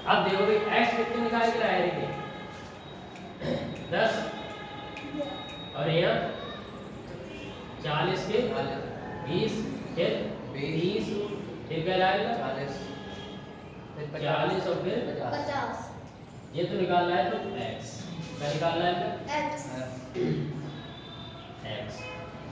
अब देखो भाई x कितने निकाल के लाए थे 10 और यहाँ 40 के 20 फिर 20 फिर क्या लाएगा 40 और फिर 50 ये तो निकालना है तो x क्या निकालना है x x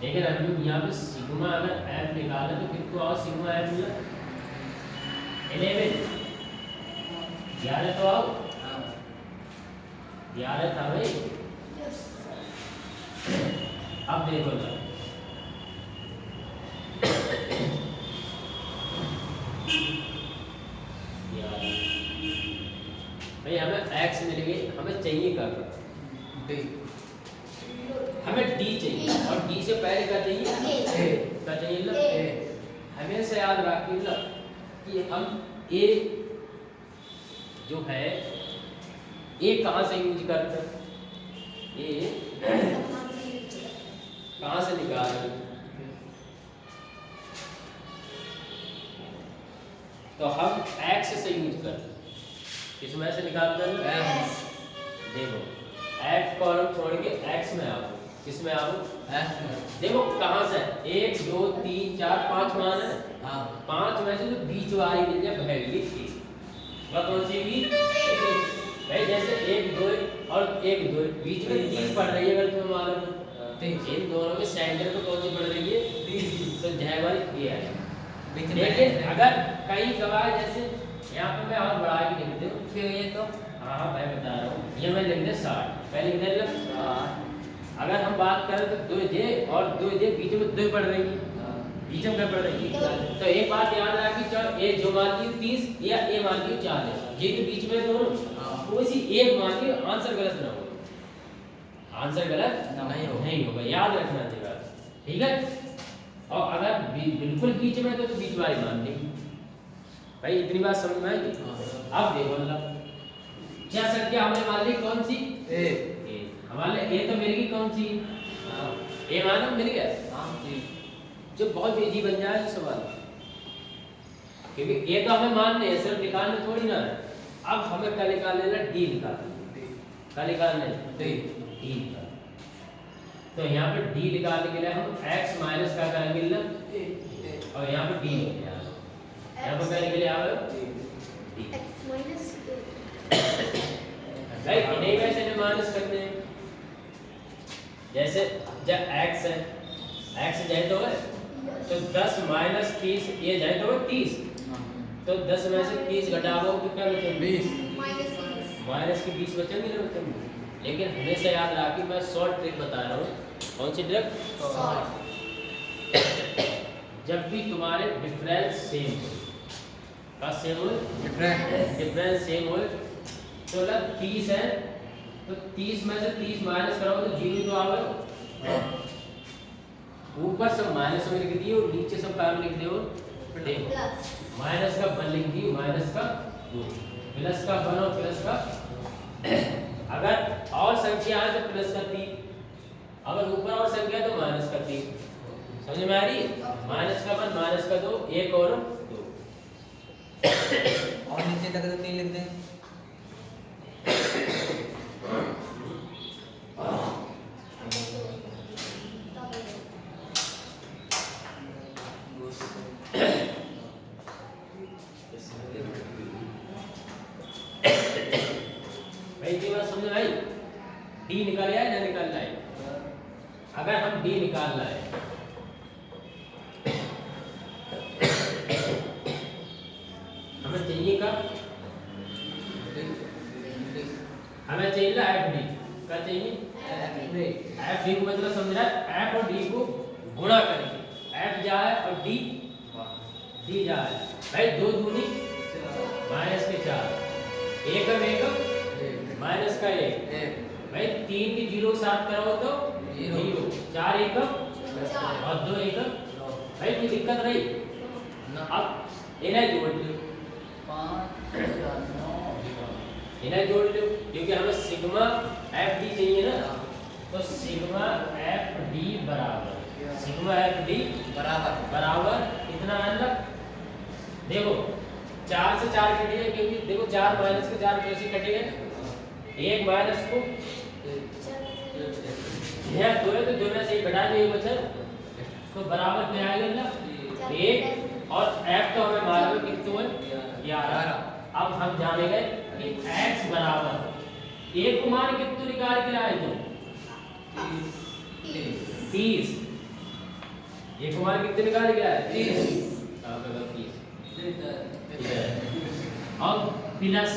लेकिन हम यहाँ पे सिग्मा अगर f निकालें तो कितना और सिग्मा f मिला 11 11 तो आओ 11 था भाई अब देखो ना भाई हमें x मिल गई हमें चाहिए क्या D हमें d चाहिए और d से पहले क्या चाहिए A क्या चाहिए ना A। हमेशा याद रखिए ना कि हम a जो है a कहाँ से यूज करते हैं a कहाँ से निकाल रहे हैं? तो हम x से यूज करते हैं किसमें से निकालते हैं देखो f कॉलम छोड़ के x में आओ किसमें आओ देखो कहाँ से 1 2 3 4 5 मान है हाँ 5 में से जो बीच वाली मिल जाए पहली थी वह कौन सी भी भाई जैसे 1 2 और 1 2 बीच में 3 पड़ रही है अगर तुम्हें मालूम है इन दोनों के सेंटर पे कौन सी पड़ रही है तो जय वाली ये है लेकिन अगर कहीं गवाह जैसे यहाँ पे मैं और बढ़ा के लिख दूँ फिर ये तो हाँ हाँ मैं बता रहा हूँ ये मैं लिख दे 60 पहले इधर लग 60 अगर हम बात करें तो 2 जे और 2 जे बीच में 2 पड़ रही है बीच में क्या पड़ रही है तो एक बात याद रखी चलो ए जो मान ली 30 या ए मान ली 40 ये तो बीच में दोनों तो इसी एक मान ली आंसर गलत ना हो आंसर गलत नहीं होगा याद रखना चाहिए ठीक है और अगर बिल्कुल बीच में तो बीच वाली मान लेंगे भाई इतनी बात समझ में आएगी अब देखो मतलब क्या संख्या हमने मान ली कौन सी A हमारे ए तो मिल गई कौन सी ए मालूम मिल गया जो बहुत इजी बन जाए ये सवाल क्योंकि ए तो हमें मानने है सिर्फ निकालने थोड़ी ना है अब हमें क्या निकालना है डी निकालना क्या निकालना है डी निकालना तो यहाँ पे डी निकालने के लिए हम x माइनस का करेंगे ना और यहाँ पे डी हो गया यहाँ पे क्या निकले आप x minus राइट इन्हें कैसे माइनस करते हैं जैसे जब x है x जाए तो है तो 10 माइनस 30 ये जाए तो 30 तो 10 में से 30 घटाओ तो क्या बचेंगे 20 माइनस के 20 बचेंगे ना बचेंगे लेकिन हमेशा याद रखिए मैं शॉर्ट ट्रिक बता रहा हूँ कौन सी ट्रिक जब भी तुम्हारे डिफरेंस सेम हो का सेम हो डिफरेंस सेम हो तो लग 30 है तो 30 में से 30 माइनस करो तो 0 तो आवे ऊपर सब माइनस में लिख दिए और नीचे सब क्या लिख दियो देखो माइनस का 1 लिख दिए माइनस का 2 प्लस का 1 और प्लस का अगर और संख्या है तो प्लस का 3 अगर ऊपर और संख्या है तो माइनस का 3 समझ में आ रही है माइनस का 1 माइनस का 2 1 और 2 और नीचे तक तो 3 लिख दें भाई ये बात समझ में आई डी निकाल आया ना निकालना है अगर हम डी निकालना है हमें चाहिए का हमें चाहिए ना एफ डी क्या चाहिए एफ डी को मतलब समझ रहा है एफ और डी को गुणा करेंगे एफ जाए और डी जाए भाई 2 दूनी माइनस के 4 एकम एकम माइनस का 1 भाई 3 की 0 के साथ कराओ तो 0 4 एकम और 2 एकम भाई कोई दिक्कत रही अब इन्हें जोड़ लो 5 4 9 इन्हें जोड़ लो क्योंकि हमें सिग्मा एफ डी चाहिए ना तो सिग्मा एफ डी बराबर सिग्मा एफ डी बराबर बराबर कितना आएगा देखो 4 से 4 कटेगा क्योंकि देखो 4 माइनस के 4 प्लस ही कटेगा। एक माइनस को यहाँ 2 है तो 2 में से 1 घटा दो, ये बचा तो बराबर क्या आएगा ना 1 और f तो हमें मालूम है कितना है 11। अब हम जानेंगे कि x बराबर एक को मान कितना निकाल के लाए तुम 30। एक को मान कितने निकाल के लाए 30। अब प्लस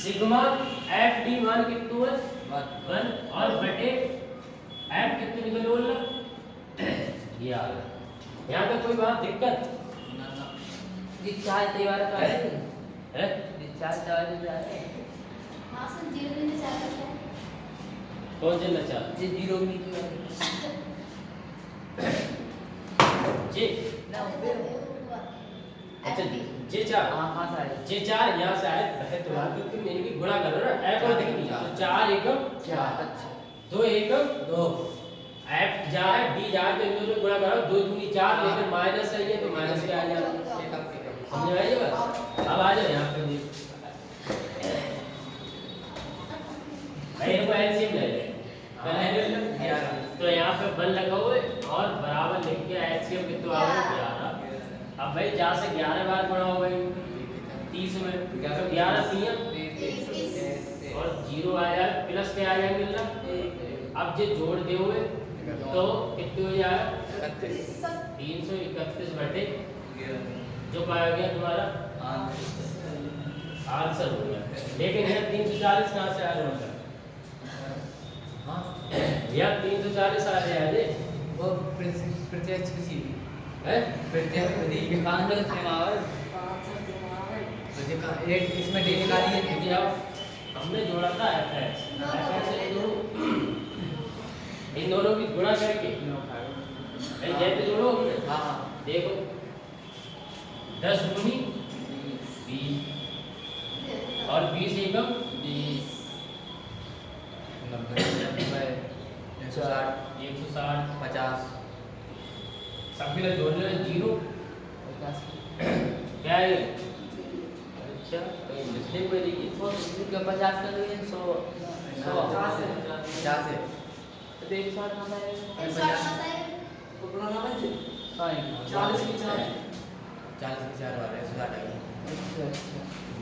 सिग्मा एफ डी मान कितना है 1 और बटे एफ कितने निकल बोलना ये आ गया। यहाँ पे कोई बात दिक्कत डिस्चार्ज तैयार का है है डिस्चार्ज तैयार है। हां सर 0 में से 4 करता है। कौन से नचा ये 0 में जी ना अच्छा जे 4 हां हां सर जे 4 यहाँ से आए है तो यहाँ पे तुम इनकी गुणा करो ना एफ और दिखनी तो 4 एकम 4 अच्छा 2 एकम 2 एफ जाए डी जाए तो इन दोनों गुणा करो 2 दूनी 4 लेकिन माइनस है ये तो माइनस के आ जाएगा। समझ में आई ये बात। अब आ जाओ यहाँ पे भाई इनको एलसीएम ले ले पहले ले लो तो यहाँ पे 1 लगा हुआ है और बराबर लिख के एलसीएम कितना आ गया 11। अब भाई जहाँ से 11 बार गुणा हो गई 30 में तो 11 3 और 0 आ जाए प्लस के आ जाएंगे ना। अब जो जोड़ दे हुए तो कितने हो जाएगा 331 बटे जो पाया गया तुम्हारा आंसर हो गया। लेकिन यह 340 कहाँ से आ रहा है हाँ यह 340 आ रहा है वो प्रत्यक्ष किसी भी है प्रत्यक्ष विधि कांड का समावर तो एक इसमें डी निकालिए क्योंकि अब हमने जोड़ा था fx इन दोनों की गुणा करके जैसे जोड़ो हां देखो 10 दूनी 20 और 20 एकम 20 90 160 160 50 सब मिला जोड़ लो 0 क्या है अच्छा कहीं मिस्टेक हुई थी वो 50 कर दिए 100 50 है तो 160 ना है 160 है तो पुराना है हां 40 की 4 40 की 4 वाला है 60 है अच्छा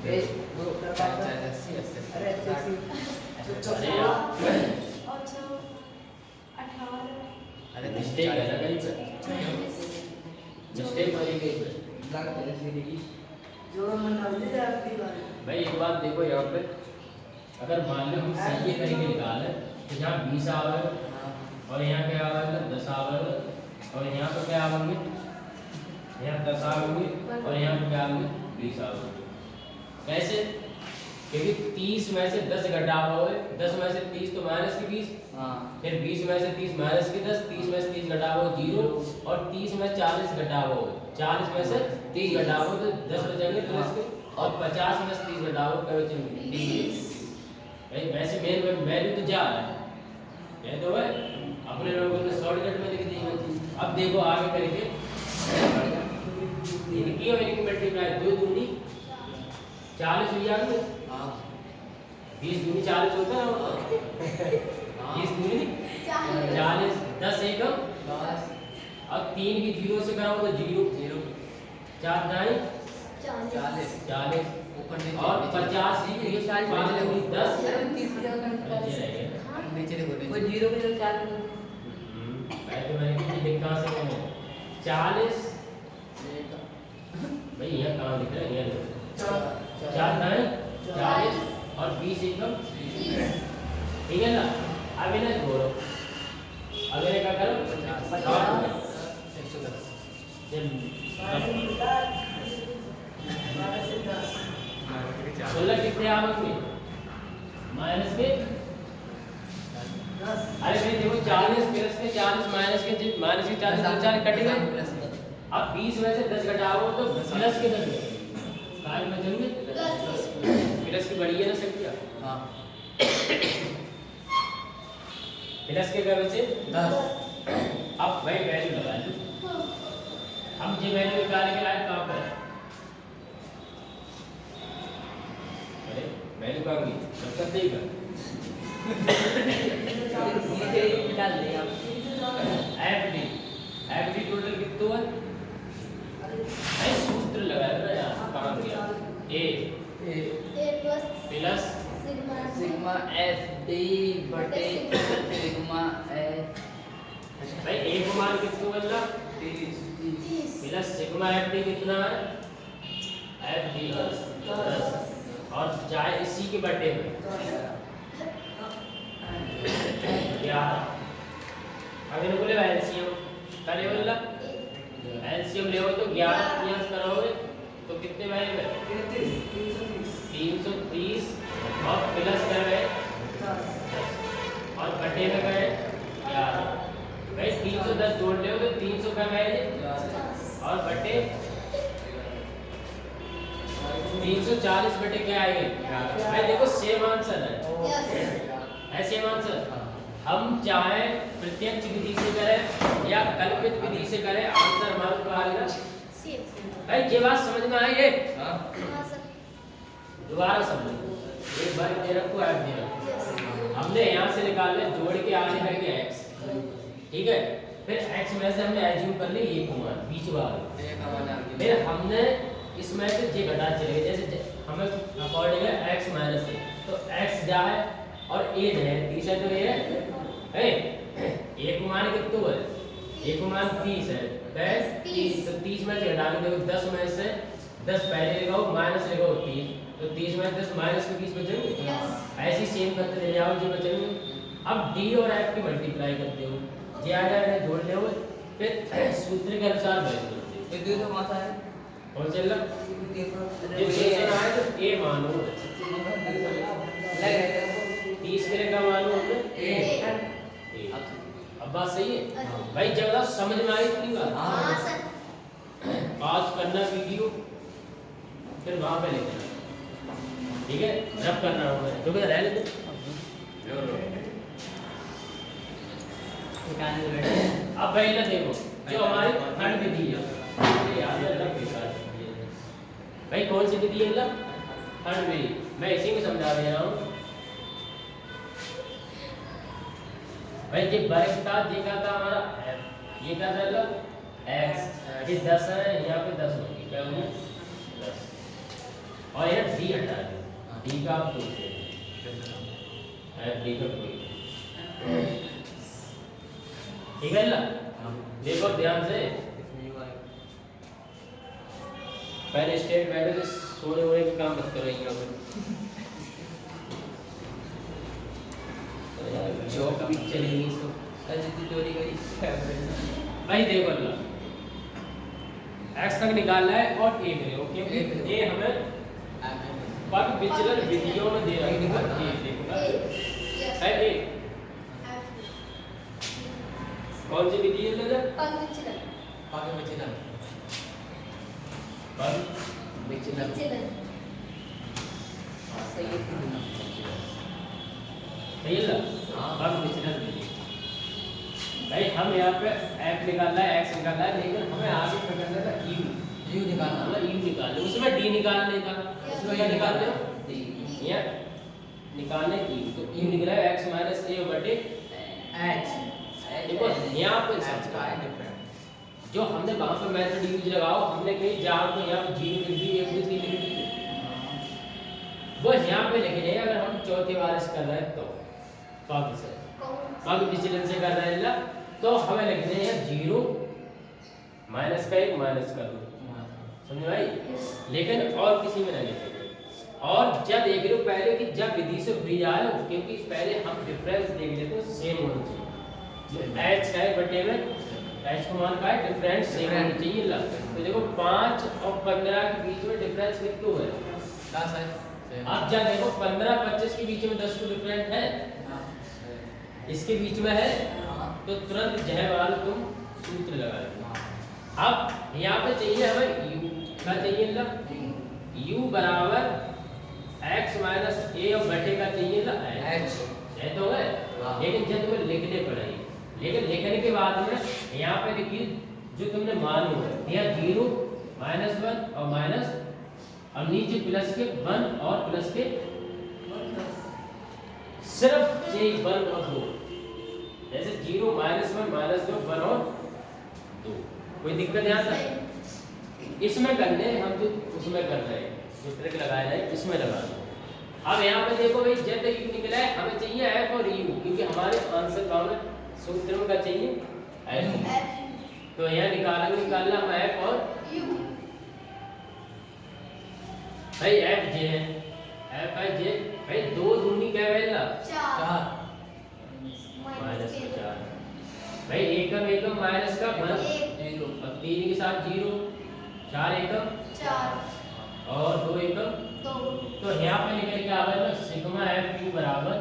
ए वो 80 अरे 80 अरे यार और 18 अरे मिस्टेक है ना कहीं पे मिस्टेक हो गई पे जो मन ना ले आपकी बात भाई एक बात देखो यहाँ पे अगर मान लो हम सही ये करके निकाले तो यहाँ 20 आवे और यहाँ क्या आवेगा 10 आवेगा और यहाँ पे क्या आवेंगे यहाँ 10 आवेंगे और यहाँ पे क्या आवेंगे 20 आवेंगे। कैसे क्योंकि 30 में से 10 घटा हुआ है 10 में से 30 तो माइनस की 20 हां फिर 20 में से 30 माइनस की 10 30 में से 30 घटा हुआ 0 और 30 में 40 घटा हुआ 40 में से 30 घटा हुआ तो 10 बचेंगे प्लस के और 50 में से 30 घटा हुआ क्या बचेंगे 30। भाई वैसे मेन वैल्यू तो जा रहा है ये तो है अपने लोगों ने शॉर्टकट में लिख दी है। अब देखो आगे करके इनकी और इनकी मल्टीप्लाई 2 दूनी 40 हो जाएंगे हां 20 दूनी 40 होता है 20 दूनी 40 10 एकम 10 अब 3 की 0 से कराओ तो 0 0 4 दाई 40 ऊपर नीचे और 50 की 5 दूनी 10 नीचे देखो कोई 0 के लिए 4 मैं तो मैंने लिखा से 40 भाई यहाँ कहाँ लिख रहा है ये 4 दाई 40 और 20 एकम ठीक है ना। अब इन्हें जोड़ो अब इन्हें क्या करो 16 कितने आवेंगे माइनस के अरे भाई देखो 40 प्लस के 40 माइनस के 40 कट गए। अब 20 में से 10 घटाओ तो प्लस के 10 काय में चलेंगे प्लस की बढ़िया ना सकती है हां प्लस के क्या बचे 10 अब भाई वैल्यू लगा लो हम ये वैल्यू निकाल के आए कहां पर चुकाऊंगी तब तक नहीं कर ये डाल दें आप एफ डी टोटल कितना है भाई सूत्र लगाया ना यार काम किया A A plus plus sigma sigma F D बटे सिग्मा एफ भाई ए को मान कितना बदला 30 प्लस सिग्मा एफ डी कितना है एफ डी 10 और जाए इसी के बटे में 11 अगर बोले एलसीएम करे बोला एलसीएम ले तो 11 प्लस करोगे तो कितने वैल्यू है 330 और प्लस कर गए और बटे में गए 11 भाई 310 जोड़ ले तो 300 का वैल्यू और बटे 340 बटे क्या आएगा भाई देखो सेम आंसर है यस सेम आंसर हम चाहे प्रत्यक्ष विधि से करें या कल्पित विधि से करें आंसर हमारे को आएगा सेम भाई ये बात समझ में आई है हां सर दोबारा समझो एक बार दे रखो ऐप दे रखो हमने यहाँ से निकाल लिया जोड़ के आगे करके x ठीक है फिर x में से हमने एज्यूम कर ली ये मान बीच वाला फिर हमने इसमें से जे घटा चले गए जैसे हमें अकॉर्डिंग है x माइनस a तो x जा है और a है तीसरा तो ये है a को मान कितना है a को मान 30 है 30 तो 30 में से घटा के देखो 10 में से 10 पहले लगाओ माइनस लगाओ 30 तो 30 में 10 माइनस के 20 बचेंगे यस ऐसी सेम करते चले जाओ जो बचेंगे अब d और f की मल्टीप्लाई करते हो जे आ जाएगा जोड़ ले हो फिर सूत्र के अनुसार वैल्यू करते ये दो माता है हो और चल जब डिफरेंशियल आए तो a मानो लग 30 के लिए का मानो हमने ए अब बात सही है भाई जब समझ में आई इतनी बात हां सर आज करना वीडियो फिर वहां पे लेना ठीक है रब करना होगा जो भी रह लेते ठिकाने पे बैठे अब भाई ना देखो जो हमारी थर्ड विधि है ये याद है रब के साथ भाई कौन सी विधि है मतलब थर्ड विधि मैं इसी में समझा दे रहा हूँ भाई ये वर्ग था ये क्या था हमारा f ये क्या था मतलब x ये 10 है यहाँ पे 10 होगी क्या होगी 10 और ये d हटा दो d का आप पूछते हैं f d का कोई ठीक है ना देखो ध्यान से पहले स्टेट बैठे थे सोने वोने के काम मत करो यहाँ पे जॉब भी चलेगी तो अजित चोरी करी भाई देखो अल्लाह x तक निकालना है और a करें ओके ये हमें पद विचलन विधियों में दे रखा है ये देखो है a कौन सी विधि है नजर पद विचलन पाके बचेगा पद विचलन विचलन सही है सही है ना पद विचलन विधि भाई हम यहाँ पे f निकालना है x निकालना है लेकिन हमें आगे क्या करना था u यू निकालना मतलब u निकालना उसमें d निकालने का उसमें क्या निकालते हो डी ये निकालने u तो u निकला है x माइनस a बटे एच देखो यहाँ पे एच का है डिफरेंट जो हमने वहां पे मेथड यूज लगाओ हमने कहीं जाओ तो यहाँ पे 0 लिख दी 1 2 3 लिख दी वो यहाँ पे लिख रहे हैं अगर हम चौथी बार इस कर रहे हैं तो पद से पद विचलन से कर रहे हैं तो हमें लिखने हैं 0 माइनस का 1 माइनस कर दो समझ भाई लेकिन और किसी में नहीं लिखेंगे और जब देख रहे हो पहले कि जब विधि से फ्री जाए क्योंकि पहले हम डिफरेंस देख लेते हैं सेम होना चाहिए h है बटे में h को मान का है डिफरेंस सेम होना चाहिए ला तो देखो 5 और 15 के बीच में डिफरेंस कितना है 10 है अब जब देखो 15 25 के बीच में 10 को डिफरेंस है इसके बीच में है तो तुरंत जय वाला तुम सूत्र लगा लो अब यहाँ पे चाहिए हमें u क्या चाहिए मतलब u बराबर x माइनस a और बटे का चाहिए ना एच है तो है लेकिन जब तुम्हें लिखने पड़ेगी लेकिन लिखने के बाद में यहाँ पे देखिए जो तुमने मान लिया 0 -1 और माइनस और नीचे प्लस के 1 और प्लस के सिर्फ चाहिए 1 और 2, जैसे 0 -1 -2 1 और 2, कोई दिक्कत यहाँ तक? इसमें करने हम जो उसमें कर रहे हैं, जो ट्रिक लगाया है इसमें लगा दो। अब यहाँ पे देखो भाई जेड यू निकला है, हमें चाहिए एफ और यू, क्योंकि हमारे आंसर कॉमन सूत्र में क्या चाहिए एफ, तो यहाँ निकालना हम एफ और यू भाई एफ जे है, एफ है जे भाई 2 दूनी क्या है 4 माइनस 4 भाई एकम माइनस का 1 1 अब 3 के साथ 0 4 एकम 4 और 2 एकम 2 तो यहाँ पे निकल के आ गया सिग्मा एफ यू बराबर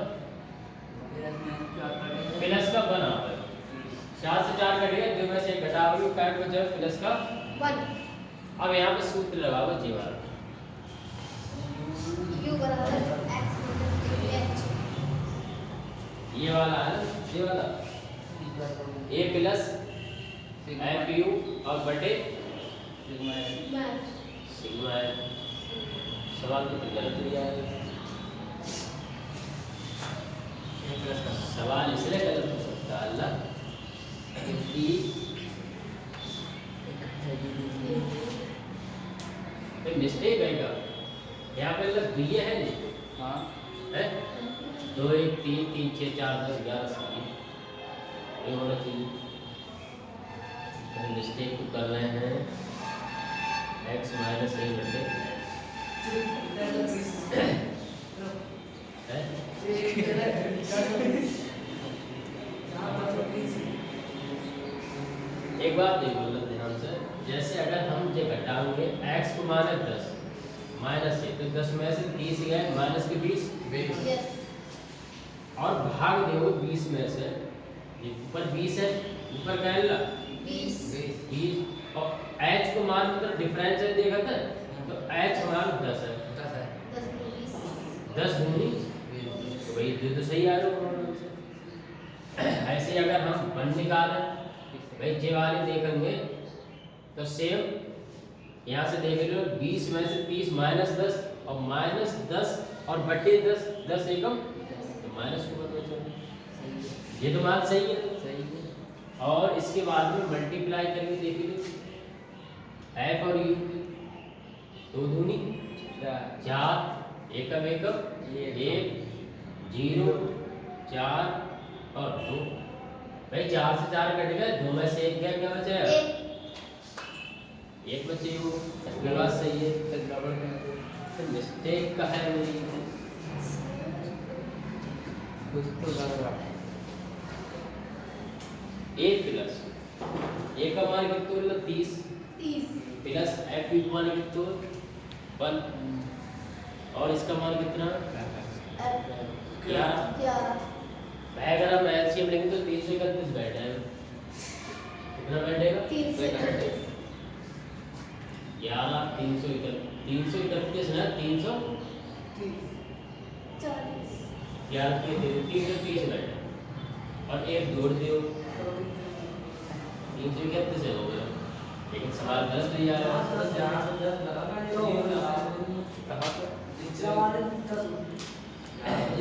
प्लस का 1 आ गया, 4 से 4 कट गया, 2 में से 1 घटाओगे काट को जब प्लस का 1 अब यहाँ पे सूत्र लगाओ जी वाला यू बराबर x h ये वाला है ना, ये वाला a प्लस एफ यू और बटे सिग्मा एफ। सवाल तो गलत दिया है, सवाल इसलिए गलत हो सकता है अल्लाह क्योंकि मिस्टेक है क्या यहाँ पे मतलब दिए है नहीं हाँ है 2 1 3 3 6 4 10 11 ये होना चाहिए, हम मिस्टेक तो कर रहे हैं x माइनस a बटे एक बात देखो मतलब ध्यान से, जैसे अगर हम ये घटाएंगे x को माने 10 माइनस से तो 10 में से 30 गए माइनस के 20 यस और भाग दो 20 में से, ये ऊपर 20 है ऊपर क्या है 20 और h को मान मतलब डिफरेंस है देखा था तो h मान 10 है 10 दूनी तो भाई ये तो सही आ रहा है। ऐसे अगर हम 1 निकालें भाई जे वाले देखेंगे तो सेम यहाँ से देख लो 20 में से 30 माइनस 10 और माइनस 10 और बटे 10 10 एकम तो माइनस ऊपर में चलो ये तो बात सही है। और इसके बाद में मल्टीप्लाई करके देख लो एफ और यू 2 दूनी 4 एकम एकम 1 0 4 और 2 भाई 4 से 4 कट गए 2 में से 1 गया क्या बचा एक बचे वो ये बात सही है, फिर मिस्टेक का है मेरी a प्लस a का मान कितना होगा 30 प्लस f का मान कितना 1 और इसका मान कितना 11 अगर हम एलसीएम लेंगे तो 331 बैठेगा, कितना बैठेगा 11 331 ना 300 11 के 330 बैठे और एक जोड़ दियो 331 से हो गया, लेकिन सवाल गलत नहीं आ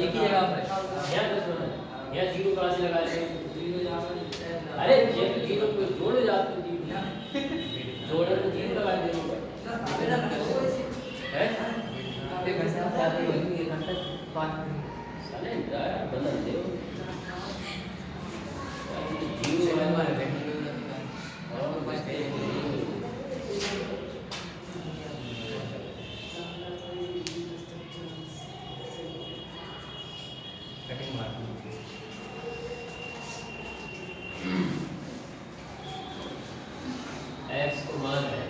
एक ही जगह पर यहाँ 10 होना है, यहाँ 0 कहाँ से लगा लेंगे, अरे ये 0 को जोड़ जाते जोड़े तो 0 लगा देंगे है एक घंटा शादी होगी 1 घंटा 5 साले यार बदल दो 0 है हमारे और बचते कटिंग मारनी x को मान है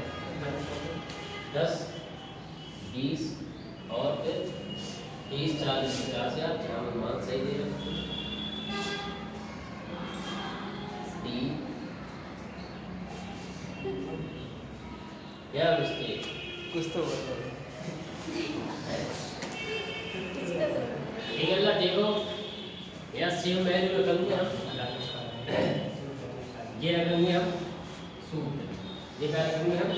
10 20 और फिर 30 40 50 से आप जहाँ मान सही दे रहे हो डी क्या मिस्टेक कुछ तो बोलो ठीक है अल्लाह देखो यहाँ सेम वैल्यू रखेंगे हम ये रखेंगे हम सूत्र ये क्या रखेंगे हम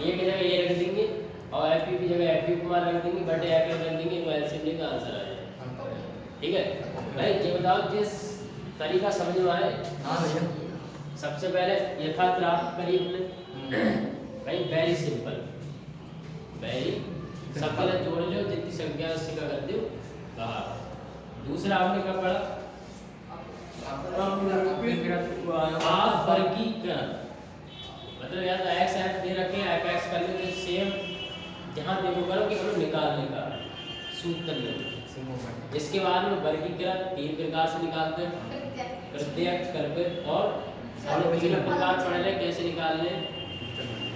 ये की जगह ये रख देंगे और एफ की जगह एफ की कुमार रख देंगे, बटे एफ रख देंगे, तो एलसीएम का आंसर आ जाएगा। ठीक है भाई, ये बताओ जिस तरीका समझ में आए। हाँ भैया। सबसे पहले यथार्थ प्राप्त करिए हमने भाई, वेरी सिंपल, वेरी सब पहले जोड़ लो, जितनी संख्या है उससे क्या कर दो बाहर। दूसरा आपने क्या पढ़ा, आप वर्गीकरण, मतलब या तो एक्स एफ दे रखे हैं, एफ एक्स कर लेते सेम, जहाँ देखो करो कि हमें निकालने का सूत्र में। इसके बाद में वर्गीकरण 3 प्रकार से निकालते हैं, प्रत्यक्ष, कर्भित और हमने 3 प्रकार पढ़ रहे कैसे निकालने।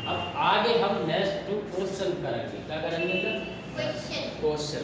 अब आगे हम नेक्स्ट क्वेश्चन करेंगे, क्या करेंगे सर? क्वेश्चन। क्वेश्चन